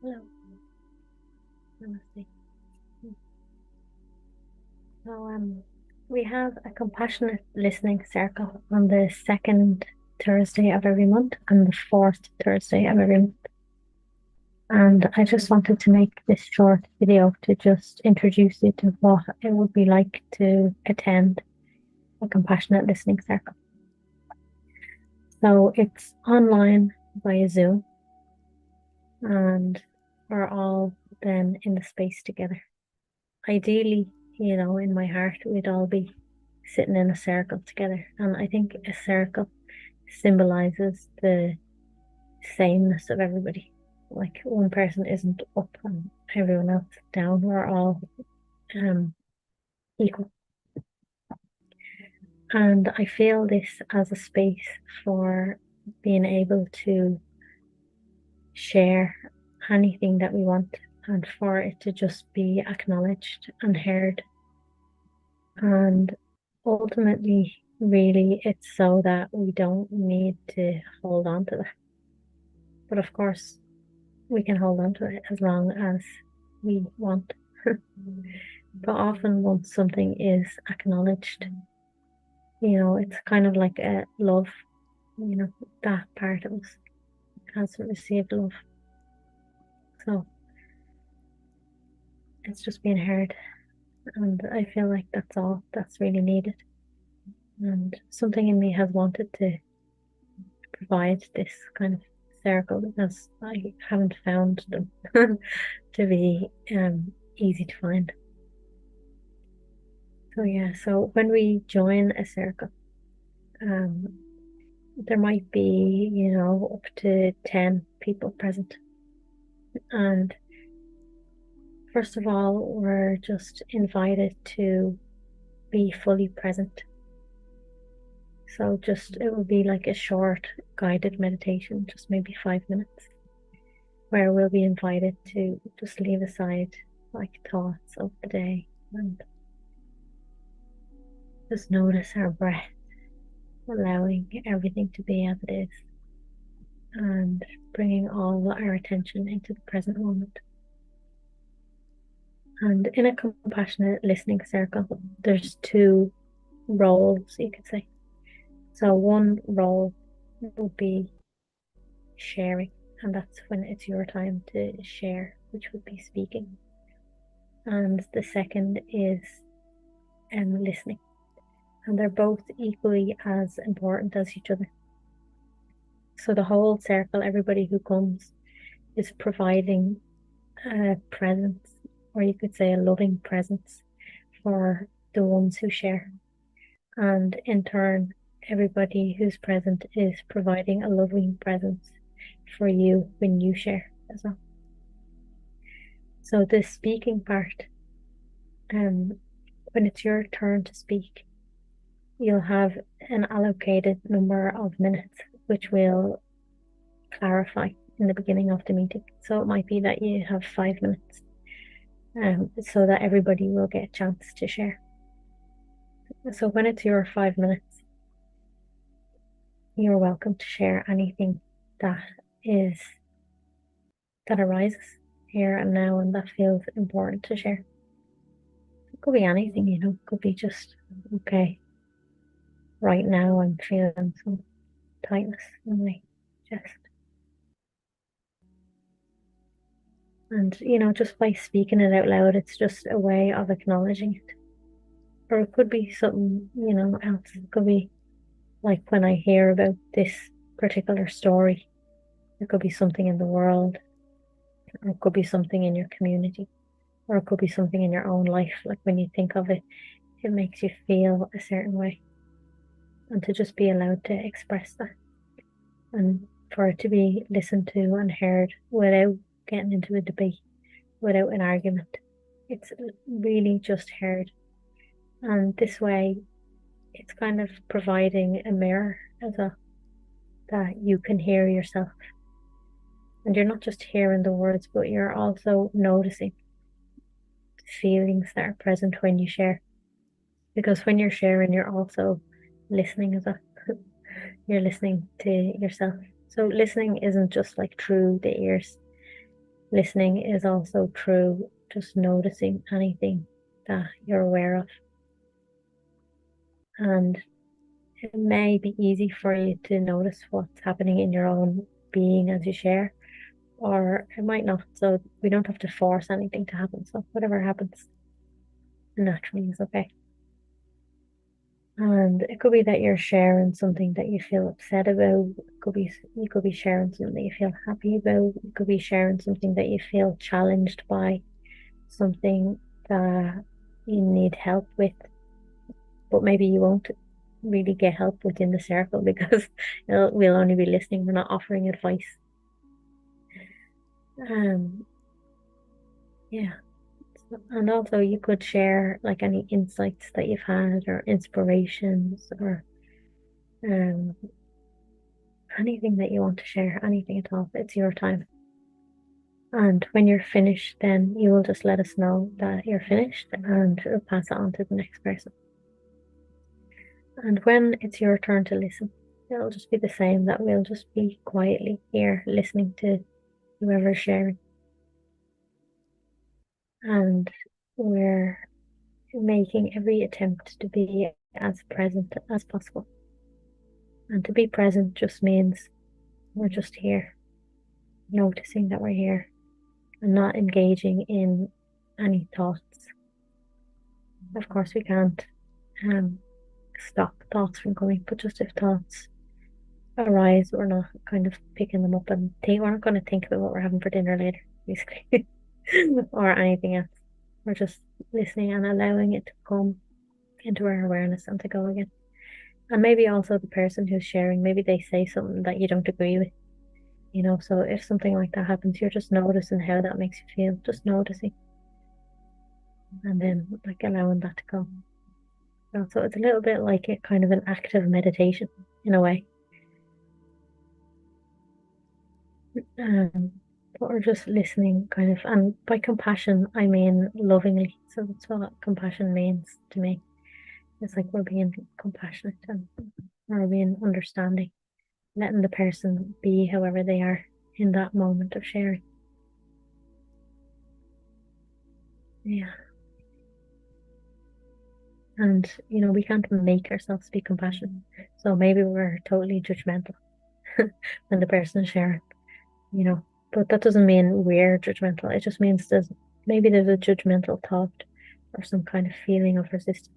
Hello. Namaste. So, we have a compassionate listening circle on the second Thursday of every month and the fourth Thursday of every month. And I just wanted to make this short video to just introduce you to what it would be like to attend a compassionate listening circle. So it's online via Zoom, and we're all then in the space together. Ideally, in my heart, we'd all be sitting in a circle together. And I think a circle symbolizes the sameness of everybody. Like one person isn't up and everyone else down. We're all equal. And I feel this as a space for being able to share anything that we want and for it to just be acknowledged and heard. And ultimately, really, it's so that we don't need to hold on to that. But of course, we can hold on to it as long as we want. But often, once something is acknowledged, it's kind of like a love, that part of us has received love. So it's just being heard. And I feel like that's all that's really needed. And something in me has wanted to provide this kind of circle because I haven't found them to be easy to find. So yeah, so when we join a circle, there might be, up to 10 people present. And first of all, we're just invited to be fully present. So it will be like a short guided meditation, just maybe 5 minutes, where we'll be invited to just leave aside like thoughts of the day and just notice our breath, allowing everything to be as it is and bringing all our attention into the present moment. And in a compassionate listening circle, there's two roles, you could say. So one role would be sharing, and that's when it's your time to share, which would be speaking. And the second is listening. And they're both equally as important as each other. So the whole circle, everybody who comes, is providing a presence, or you could say a loving presence for the ones who share. And in turn, everybody who's present is providing a loving presence for you when you share as well. So the speaking part, when it's your turn to speak, you'll have an allocated number of minutes, which will clarify in the beginning of the meeting. So it might be that you have 5 minutes, so that everybody will get a chance to share. So when it's your 5 minutes, you're welcome to share anything that arises here and now and that feels important to share. It could be anything, it could be just, okay, right now I'm feeling some tightness in my chest. And, just by speaking it out loud, it's just a way of acknowledging it. Or it could be something, else. It could be like when I hear about this particular story, it could be something in the world, or it could be something in your community, or it could be something in your own life. Like when you think of it, it makes you feel a certain way. And to just be allowed to express that and for it to be listened to and heard without getting into a debate, without an argument. It's really just heard. And this way, it's kind of providing a mirror as well, that you can hear yourself. And you're not just hearing the words, but you're also noticing the feelings that are present when you share. Because when you're sharing, you're also listening as well. You're listening to yourself. So listening isn't just like through the ears. listening is also through just noticing anything that you're aware of. And it may be easy for you to notice what's happening in your own being as you share, or it might not. So we don't have to force anything to happen. So whatever happens naturally is okay. And it could be that you're sharing something that you feel upset about. It could be you could be sharing something that you feel happy about. You could be sharing something that you feel challenged by, something that you need help with, but maybe you won't really get help within the circle because we'll only be listening. We're not offering advice. Um, yeah. And also you could share like any insights that you've had or inspirations or um anything that you want to share, anything at all. It's your time. And when you're finished, then you will just let us know that you're finished and we'll pass it on to the next person. And when it's your turn to listen, it'll just be the same, that we'll just be quietly here listening to whoever's sharing. And we're making every attempt to be as present as possible. And to be present just means we're just here, noticing that we're here and not engaging in any thoughts. Of course, we can't stop thoughts from coming, but just if thoughts arise, we're not kind of picking them up and we're not going to think about what we're having for dinner later, basically, or anything else. We're just listening and allowing it to come into our awareness and to go again. And maybe also the person who's sharing, maybe they say something that you don't agree with, so if something like that happens, you're just noticing how that makes you feel, just noticing, and then like allowing that to go. So it's a little bit like a kind of an active meditation in a way. Um, but we're just listening kind of, and by compassion, I mean lovingly. So that's what compassion means to me. It's like we're being compassionate and we're being understanding, letting the person be however they are in that moment of sharing. Yeah. And, we can't make ourselves be compassionate. So maybe we're totally judgmental when the person is sharing, you know, but that doesn't mean we're judgmental. It just means maybe there's a judgmental thought or some kind of feeling of resistance.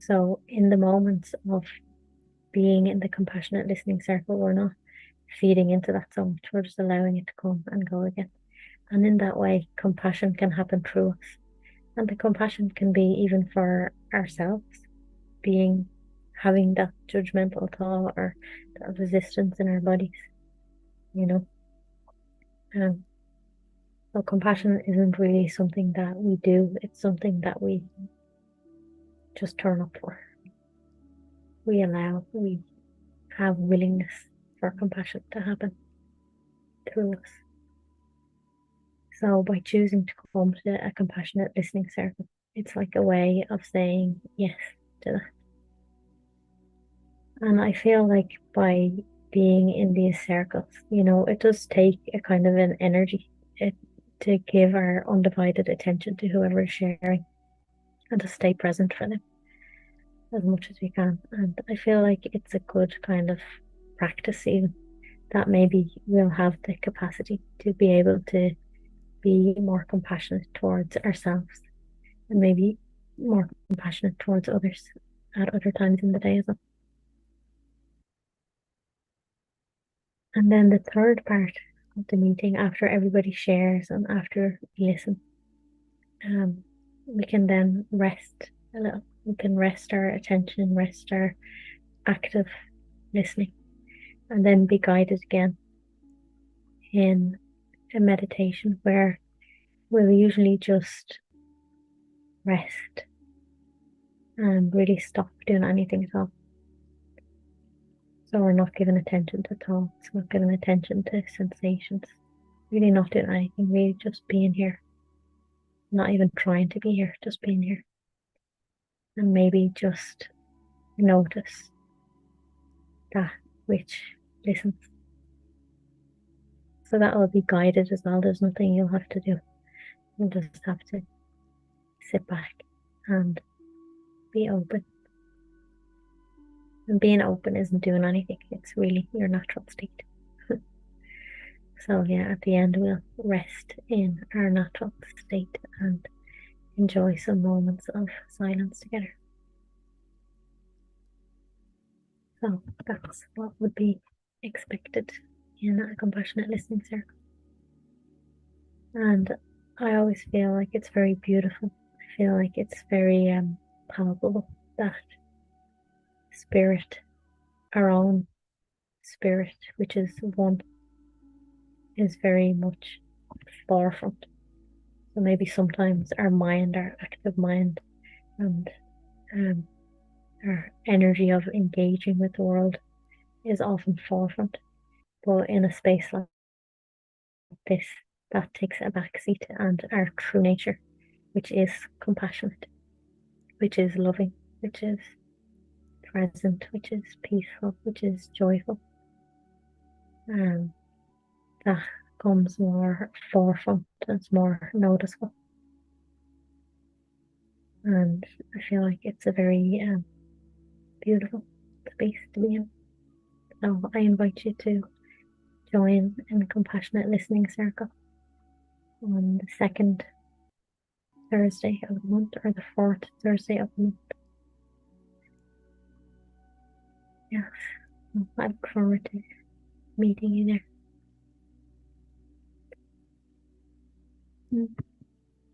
So in the moments of being in the compassionate listening circle, we're not feeding into that so much. We're just allowing it to come and go again. And in that way, compassion can happen through us. And the compassion can be even for ourselves, having that judgmental thought or that resistance in our bodies, you know. Um, so compassion isn't really something that we do, it's something that we just turn up for. We have willingness for compassion to happen through us. So by choosing to come to a compassionate listening circle, it's like a way of saying yes to that. And I feel like by being in these circles, it does take a kind of an energy to give our undivided attention to whoever is sharing and to stay present for them as much as we can. And I feel like it's a good kind of practice, even that maybe we'll have the capacity to be able to be more compassionate towards ourselves and maybe more compassionate towards others at other times in the day as well. And then the third part of the meeting, after everybody shares and after we listen, we can then rest a little. We can rest our attention, rest our active listening, and then be guided again in a meditation where we'll usually just rest and really stop doing anything at all. So we're not giving attention to thoughts, not giving attention to sensations, really not doing anything, really just being here, not even trying to be here, just being here. And maybe just notice that which listens. So that will be guided as well. There's nothing you'll have to do. You'll just have to sit back and be open. And being open isn't doing anything. It's really your natural state. So yeah, at the end we'll rest in our natural state and enjoy some moments of silence together. So that's what would be expected in a compassionate listening circle. And I always feel like it's very beautiful. I feel like it's very palpable that spirit, our own spirit, which is one, is very much forefront. So maybe sometimes our mind, our active mind, and um, our energy of engaging with the world is often forefront. But in a space like this, that takes a back seat, and our true nature, which is compassionate, which is loving, which is present, which is peaceful, which is joyful, and that comes more forefront, it's more noticeable. And I feel like it's a very beautiful space to be in. So I invite you to join in a compassionate listening circle on the second Thursday of the month or the fourth Thursday of the month. Yes, I look forward to meeting you there.